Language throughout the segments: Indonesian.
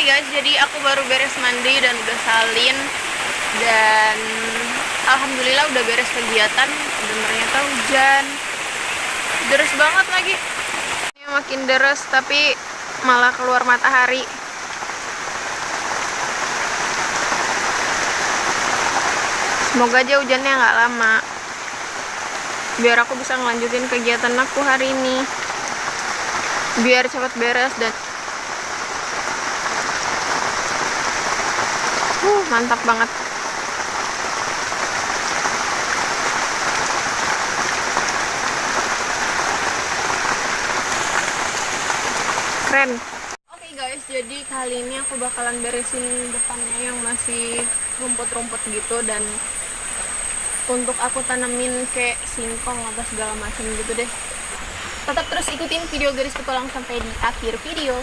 guys, jadi aku baru beres mandi dan udah salin. Dan alhamdulillah udah beres kegiatan. Dan ternyata hujan. Deres banget lagi. Ini makin deres tapi malah keluar matahari. Semoga aja hujannya nggak lama, biar aku bisa ngelanjutin kegiatan aku hari ini, biar cepat beres. Dan mantap banget. Keren. Oke guys, jadi kali ini aku bakalan beresin depannya yang masih rumput-rumput gitu, dan untuk aku tanemin kayak singkong atau segala macam gitu deh. Tetap terus ikutin video garis petualang sampai di akhir video.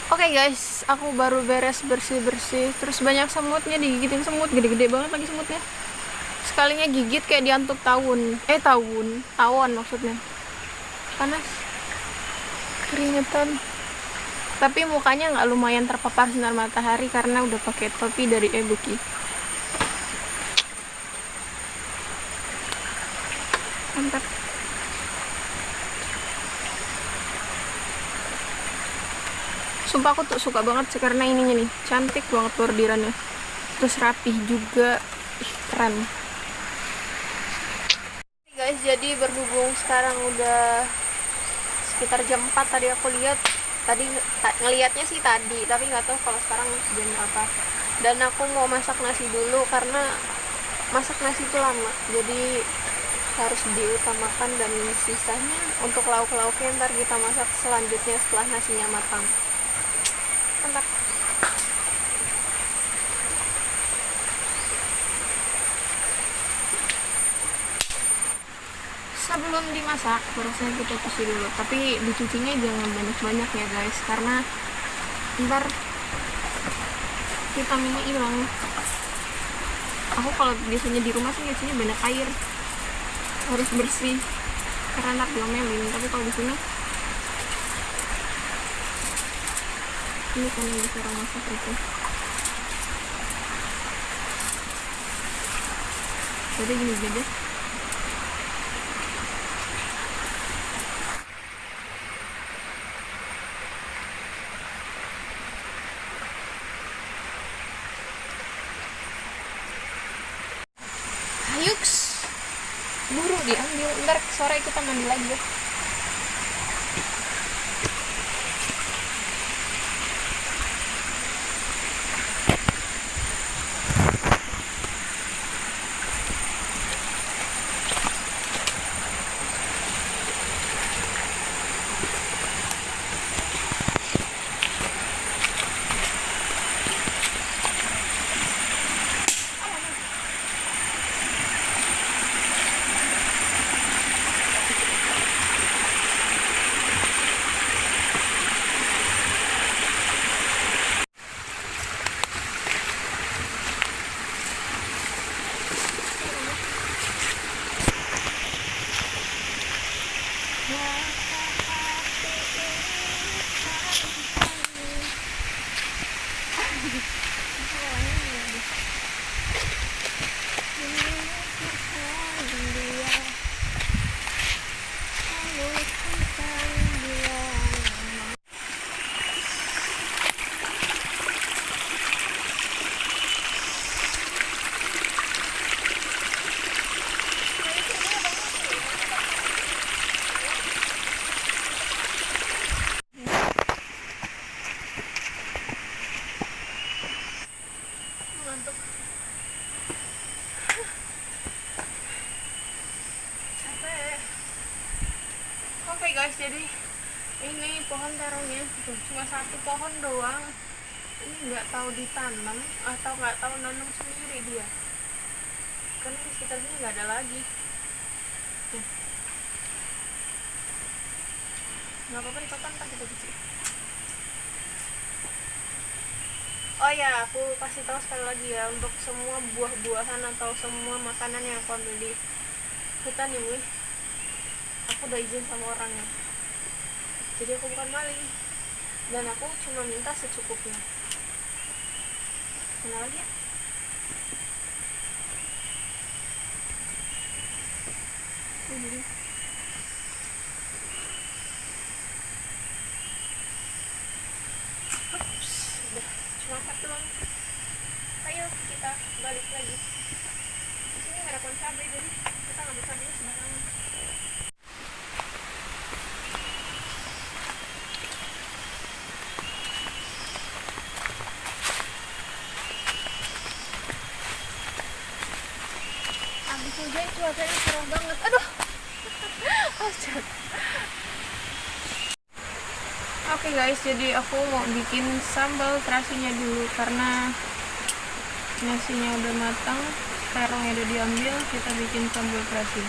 Oke guys, aku baru beres bersih-bersih, terus banyak semutnya, digigitin semut, gede-gede banget lagi semutnya. Sekalinya gigit kayak diantuk tawon maksudnya. Panas, keringetan. Tapi mukanya nggak lumayan terpapar sinar matahari karena udah pakai topi dari Ebuki. Mantap. Sumpah aku tuh suka banget sih karena ininya nih cantik banget bordirannya, terus rapih juga. Ih, keren. guys, jadi berhubung sekarang udah sekitar jam 4 tadi aku lihat. Tadi ngelihatnya sih tadi, tapi nggak tahu kalau sekarang jam apa. Dan aku mau masak nasi dulu karena masak nasi itu lama. Jadi harus diutamakan, dan sisanya untuk lauk-lauknya ntar kita masak selanjutnya setelah nasinya matang. Mantap. Sebelum dimasak harusnya kita cuci dulu, tapi dicucinya jangan banyak-banyak ya guys, karena ntar vitaminnya hilang. Aku kalau biasanya di rumah sih nyucinya banyak air, harus bersih karena ntar diomelin. Tapi kalau di sini ini kan yang disuruh masak itu, jadi gini aja. Yuks, buru diambil, ntar sore kita mandi lagi ya. Oke guys, jadi ini pohon terongnya cuma satu pohon doang. Ini nggak tahu ditanam atau nggak tahu nanam sendiri dia, karena di sekitar sini nggak ada lagi. Nggak apa-apa dipotong, ntar kita cuci. Oh ya, aku kasih tahu sekali lagi ya, untuk semua buah-buahan atau semua makanan yang aku ambil di hutan ini, aku udah izin sama orangnya. Jadi aku bukan maling, dan aku cuma minta secukupnya. Mana lagi ya? Ini. Ups, udah cuma 4 doang. Ayo kita balik lagi. Di sini nggak ada pohon cabai, jadi kita ngambil cabainya sembarangan. Habis hujan cuacanya cerah banget. Aduh. Oke guys, jadi aku mau bikin sambal terasinya dulu karena nasinya udah matang, terongnya udah diambil, kita bikin sambal terasi.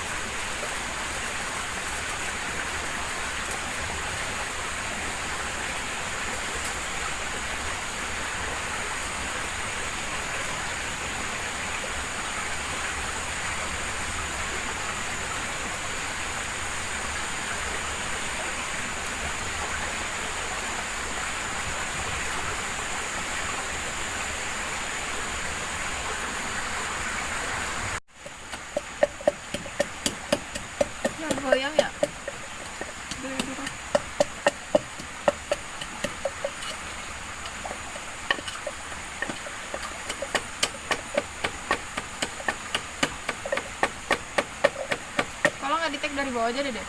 dari bawah aja deh.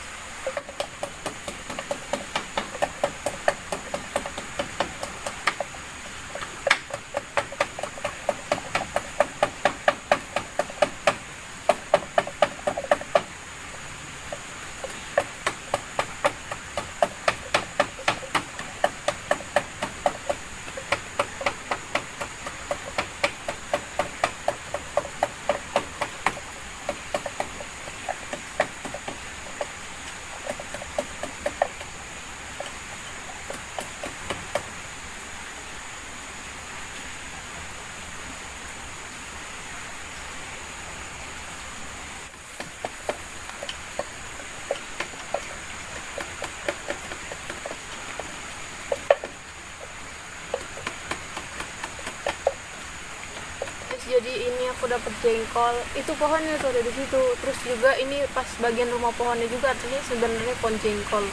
Jadi ini aku dapat jengkol, itu pohonnya tuh ada di situ. Terus juga ini pas bagian rumah pohonnya juga artinya sebenarnya pohon jengkol.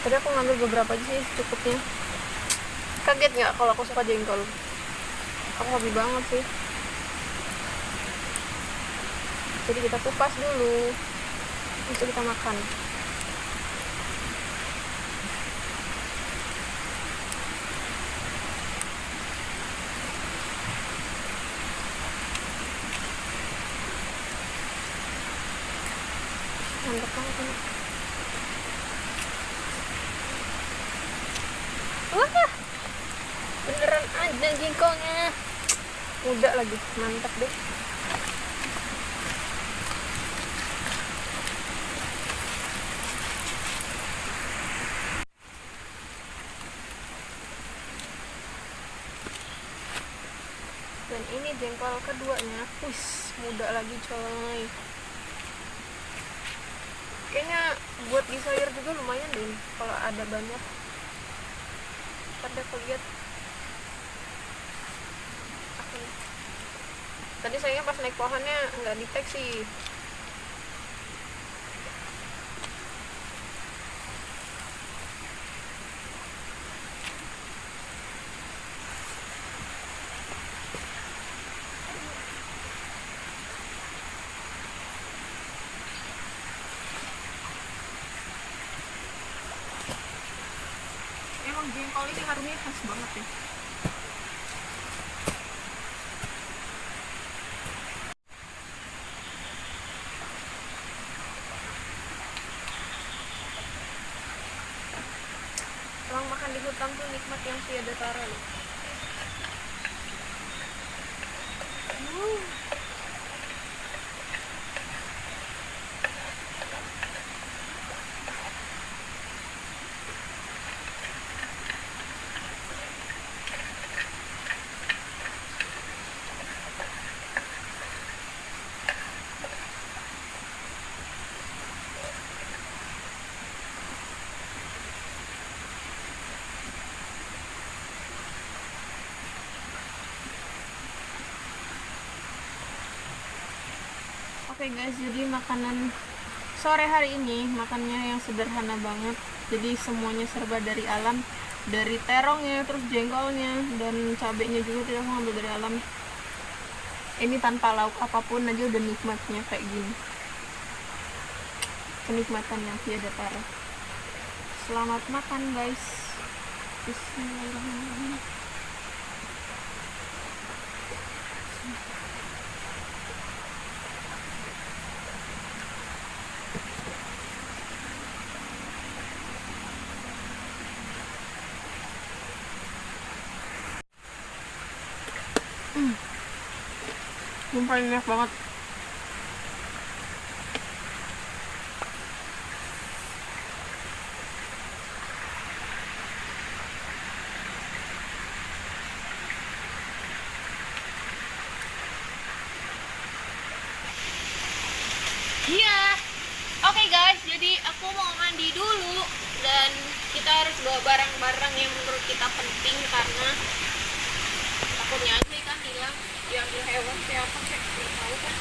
Tadi aku ngambil beberapa aja sih cukupnya. Kaget nggak kalau aku suka jengkol? Aku hobi banget sih. Jadi kita kupas dulu, untuk kita makan. Mantap banget ini. Wah, beneran ada jengkolnya. Muda lagi, mantap deh. Dan ini jengkol keduanya, wis muda lagi coy. Kayaknya buat di sayur juga lumayan deh kalau ada banyak. Tadi aku lihat. Tadi sayangnya pas naik pohonnya nggak deteksi. Emang jengkol ini harumnya khas banget ya. Emang makan di hutan tuh nikmat yang tiada tara loh. Oke guys, jadi makanan sore hari ini makannya yang sederhana banget. Jadi semuanya serba dari alam, dari terongnya, terus jengkolnya, dan cabenya juga tidak mau ambil dari alam. Ini tanpa lauk apapun aja udah nikmatnya kayak gini. Kenikmatan yang tiada tara. Selamat makan guys. Bismillahirrahmanirrahim. Sumpah ini enak banget. Iya. Oke guys, jadi aku mau mandi dulu dan kita harus bawa barang-barang yang menurut kita penting karena takutnya aja ikan hilang, diambil hewan siapa kayak nggak tahu kan.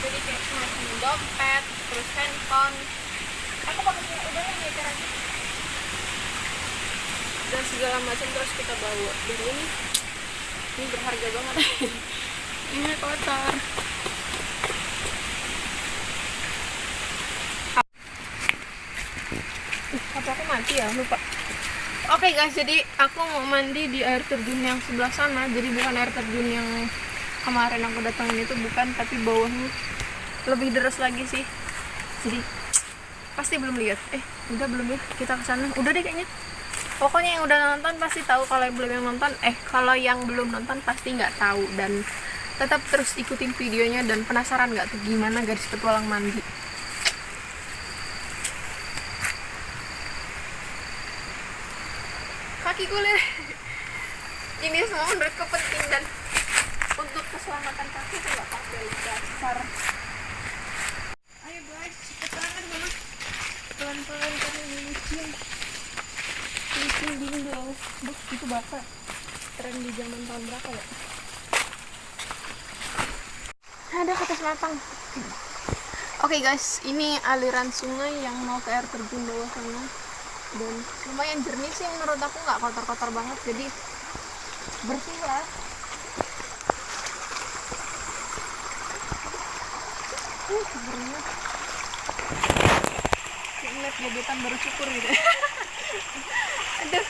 Jadi kayak semacam dompet, terus handphone. Aku pakai udah ya caranya. Dan segala macam terus kita bawa. Dan ini berharga banget. Ini kotor. Iya, lupa. Oke guys, jadi aku mau mandi di air terjun yang sebelah sana. Jadi bukan air terjun yang kemarin aku datangin itu, bukan, tapi bawahnya lebih deras lagi sih. Jadi pasti belum lihat. Udah belum ya? Kita ke sana. Udah deh kayaknya. Pokoknya yang udah nonton pasti tahu, kalau yang belum yang nonton kalau yang belum nonton pasti nggak tahu. Dan tetap terus ikutin videonya, dan penasaran nggak tuh gimana gadis petualang mandi. Kaki kulit. Ini semua menurut kepentingan, dan untuk keselamatan kaki tuh nggak pakai dasar. Ayo guys, cepet banget mama. Pelan-pelan karena licin. Licin dingdong. Duh, itu bakal tren di zaman tahun berapa ya? Ada kata sematang. Oke guys, ini aliran sungai yang mau ke air terjun bawah sana. Dan lumayan jernih sih menurut aku, nggak kotor-kotor banget, jadi bersih lah. Sebenarnya ngeliat gebetan baru syukur gitu. Aduh.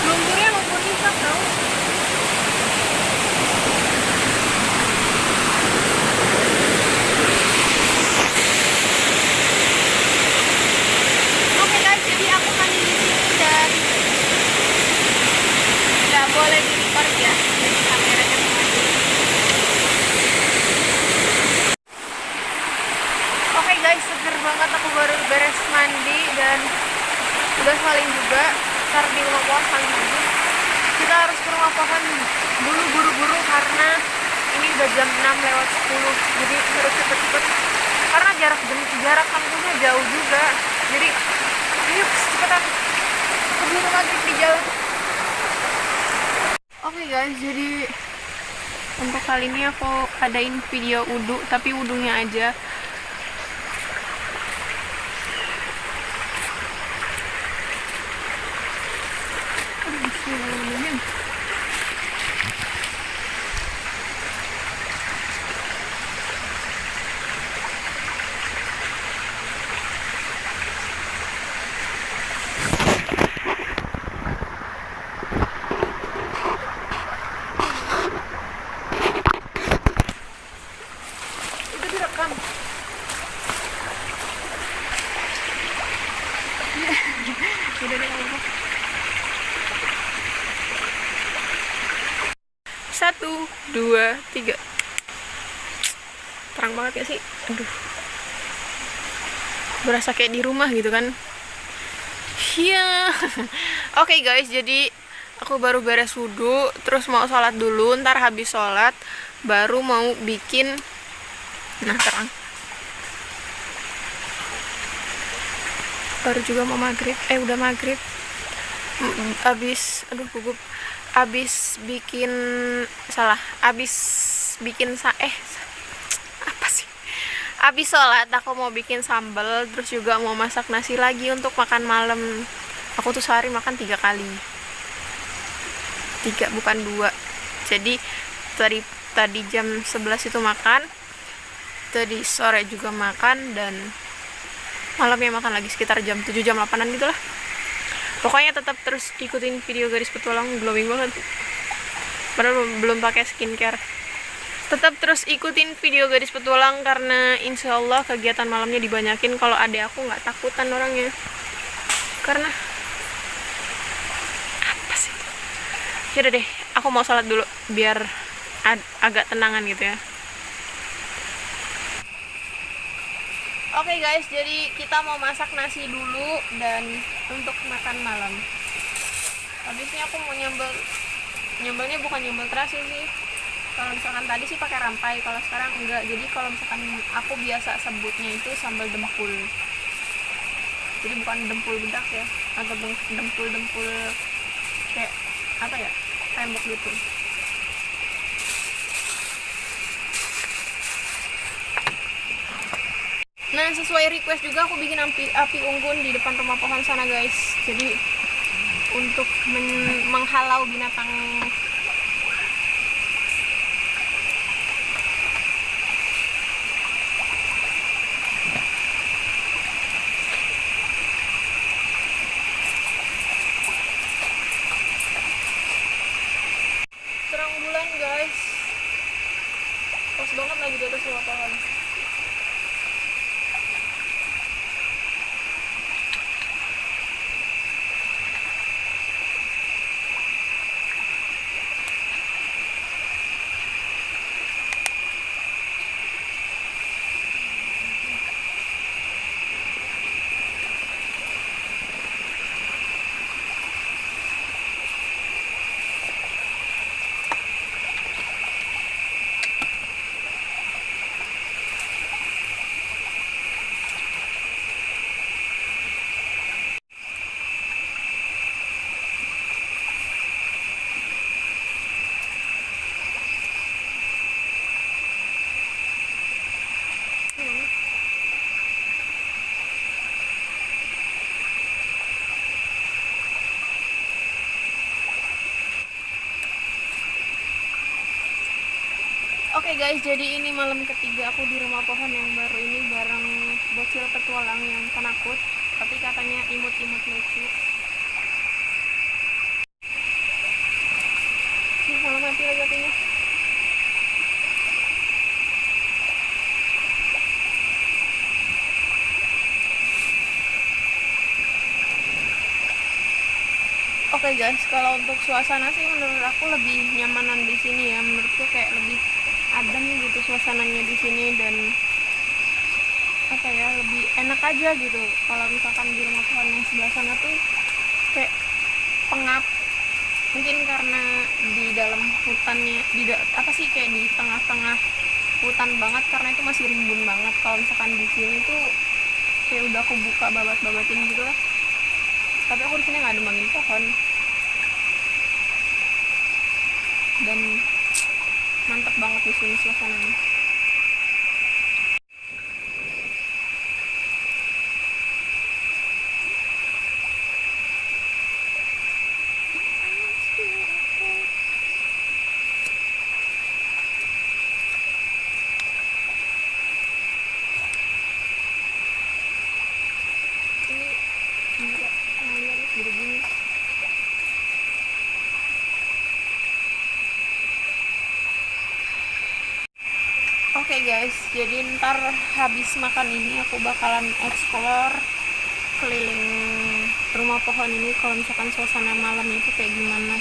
Lumpurnya lumpur hitam tau. Oke guys, jadi aku mandi di sini dan nggak boleh di record ya, jadi kameranya maju. Oke guys, seger banget, aku baru beres mandi dan udah saling juga. Ntar di rumah pohon saling lagi. Kita harus ke rumah pohon dulu buru-buru karena ini udah jam 6:10. Jadi harus cepet-cepet karena jarak kampusnya jauh juga. Jadi ayo cepetan keburu maghrib di jalan. Oke guys, jadi untuk kali ini aku adain video wudhu, tapi wudhunya aja. Bismillahirrahmanirrahim. Itu direkam. Udah deh, apa. 1, 2, 3. Terang banget ya sih. Aduh. Berasa kayak di rumah gitu kan. Iya. Oke guys, jadi aku baru beres wudhu, terus mau sholat dulu. Ntar habis sholat baru mau bikin. Nah, terang. Baru juga mau maghrib. Udah maghrib. Aduh gugup, abis bikin salah, abis bikin apa sih, abis sholat aku mau bikin sambal, terus juga mau masak nasi lagi untuk makan malam. Aku tuh sehari makan 3 kali, 3 bukan 2. Jadi tadi jam 11 itu makan, tadi sore juga makan, dan malamnya makan lagi sekitar jam 7 jam 8an gitu lah. Pokoknya tetap terus ikutin video Gadis Petualang, glowing banget. Padahal belum pakai skincare. Tetap terus ikutin video Gadis Petualang karena insya Allah kegiatan malamnya dibanyakin. Kalau adek aku nggak takutan orangnya. Karena apa sih? Yaudah deh, aku mau sholat dulu biar agak tenangan gitu ya. Oke guys, jadi kita mau masak nasi dulu dan untuk makan malam. Habisnya aku mau nyambelnya bukan nyambel terasi sih. Kalau misalkan tadi sih pakai rampai, kalau sekarang enggak. Jadi kalau misalkan aku biasa sebutnya itu sambal dempul. Jadi bukan dempul bedak ya, atau dempul kayak apa ya, tembok gitu. Nah, sesuai request juga aku bikin api unggun di depan rumah pohon sana guys. Jadi untuk menghalau binatang. Terang bulan guys, pas banget lagi di atas rumah pohon. Oke guys, jadi ini malam ketiga aku di rumah pohon yang baru ini bareng bocil petualang yang penakut, tapi katanya imut-imut lucu. Ini malah mati lagi apinya. Oke guys, kalau untuk suasana sih menurut aku lebih nyamanan di sini ya. Menurutku kayak lebih adem gitu suasananya di sini, dan apa ya, lebih enak aja gitu. Kalau misalkan di rumah pohon yang sebelah sana tuh kayak pengap, mungkin karena di dalam hutannya, apa sih, kayak di tengah-tengah hutan banget, karena itu masih rimbun banget. Kalau misalkan di sini tuh kayak udah aku buka babat-babatin gitu lah. Tapi aku di sini nggak ada mangin pohon, dan mantap banget di sini suasananya. Ini enggak ngeliat gini. Oke guys, jadi ntar habis makan ini aku bakalan explore keliling rumah pohon ini, kalau misalkan suasana malam itu kayak gimana,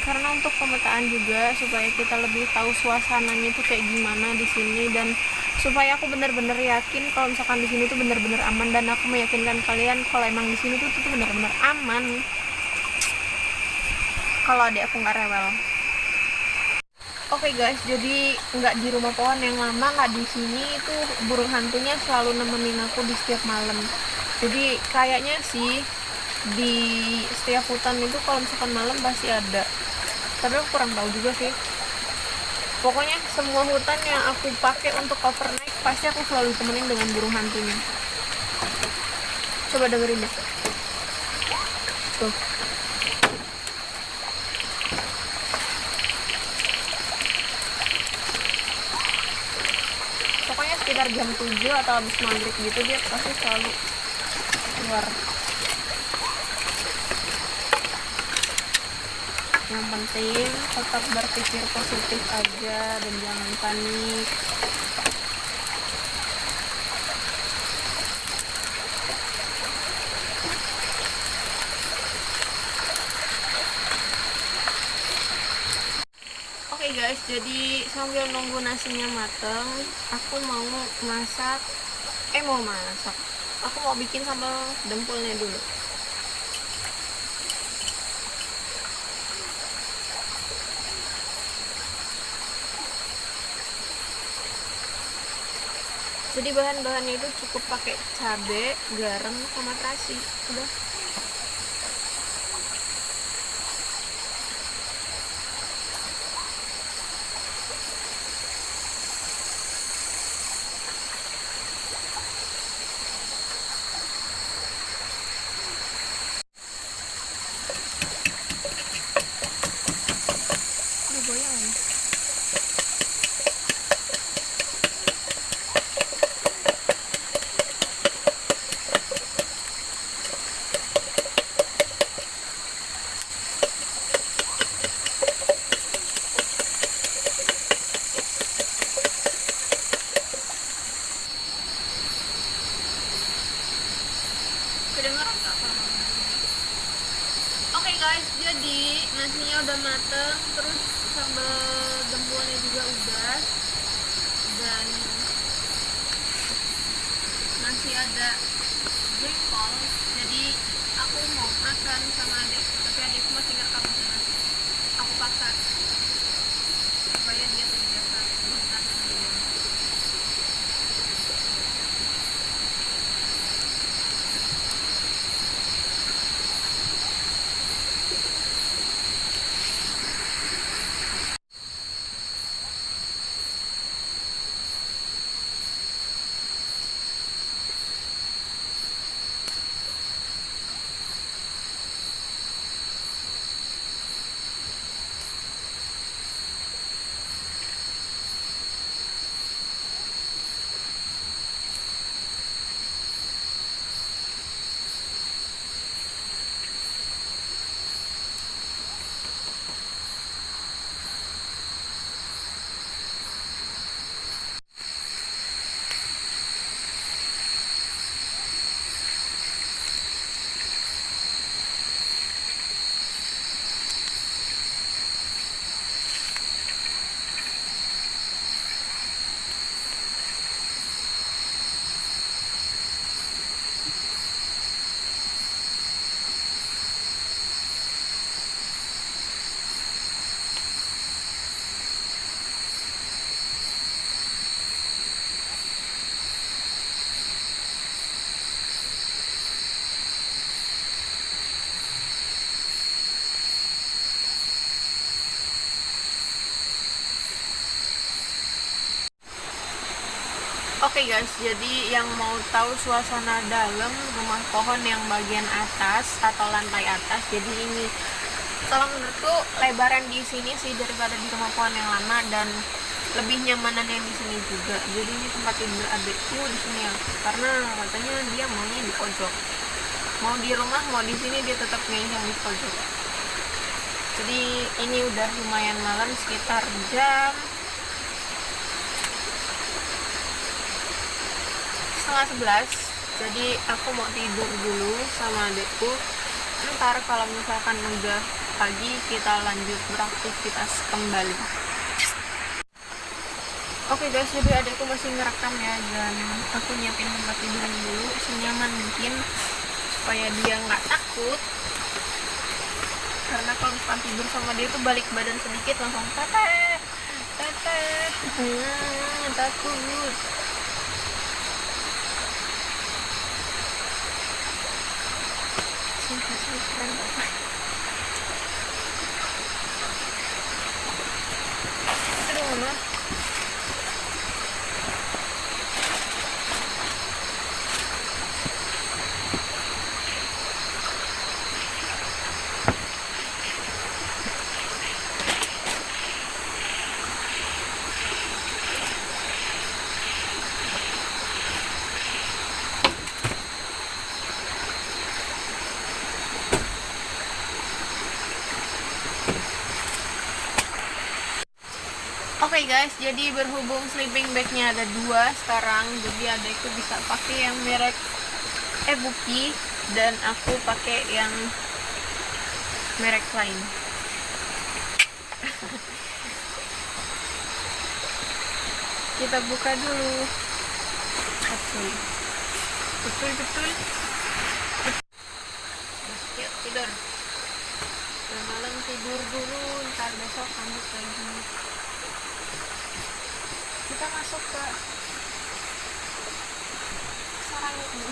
karena untuk pemetaan juga supaya kita lebih tahu suasananya itu kayak gimana di sini, dan supaya aku benar-benar yakin kalau misalkan di sini tuh benar-benar aman, dan aku meyakinkan kalian kalau emang di sini tuh benar-benar aman kalau adik aku nggak rewel. Oke guys, jadi nggak di rumah pohon yang lama, nggak di sini, itu burung hantunya selalu nemenin aku di setiap malam. Jadi kayaknya sih di setiap hutan itu kalau misalkan malam pasti ada, tapi aku kurang tahu juga sih. Pokoknya semua hutan yang aku pakai untuk overnight pasti aku selalu temenin dengan burung hantunya. Coba dengerin deh. Tuh. Pokoknya sekitar jam 7 atau habis maghrib gitu dia pasti selalu keluar. Yang penting tetap berpikir positif aja dan jangan panik. Oke guys, jadi sambil nunggu nasinya mateng, aku mau masak. Aku mau bikin sambal dempulnya dulu. Jadi bahan-bahannya itu cukup pakai cabai, garam, sama terasi. Udah. Udah goyang. Kedengeran nggak kalau Oke guys, jadi nasinya udah mateng, terus sambal dempulnya juga udah, dan masih ada jengkol. Jadi aku mau makan sama adik, tapi adikku masih nggak kamu sana. Aku paksa supaya dia terbiasa makan sendirian. Oke guys, jadi yang mau tahu suasana dalam rumah pohon yang bagian atas atau lantai atas, jadi ini kalau menurutku lebaran di sini sih daripada di rumah pohon yang lama, dan lebih nyamanan yang di sini juga. Jadi ini tempat tidur adikku di sini ya, karena katanya dia maunya di pojok. Mau di rumah, mau di sini dia tetap yang di pojok. Jadi ini udah lumayan malam, sekitar jam 10:30. Jadi aku mau tidur dulu sama adekku. Ntar kalau misalkan udah pagi kita lanjut beraktivitas kembali. Oke guys, jadi adekku masih ngerekam ya, dan aku nyiapin tempat tidurnya dulu senyaman mungkin supaya dia nggak takut. Karena kalau misalkan tidur sama dia tuh balik badan sedikit langsung teteh takut. Keren banget. Aduh mama. Oke guys, jadi berhubung sleeping bagnya ada 2 sekarang, jadi adekku bisa pakai yang merek Ebuki dan aku pakai yang merek lain. Kita buka dulu. Betul. Yuk tidur. Udah malam tidur dulu, ntar besok lanjut lagi. Kita masuk ke sarang dulu.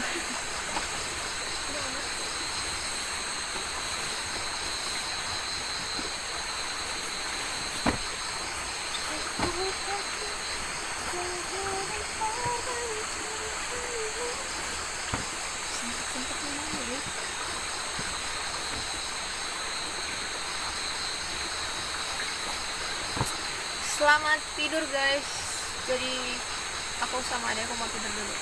Selamat tidur guys. Jadi aku sama adekku mau tidur dulu.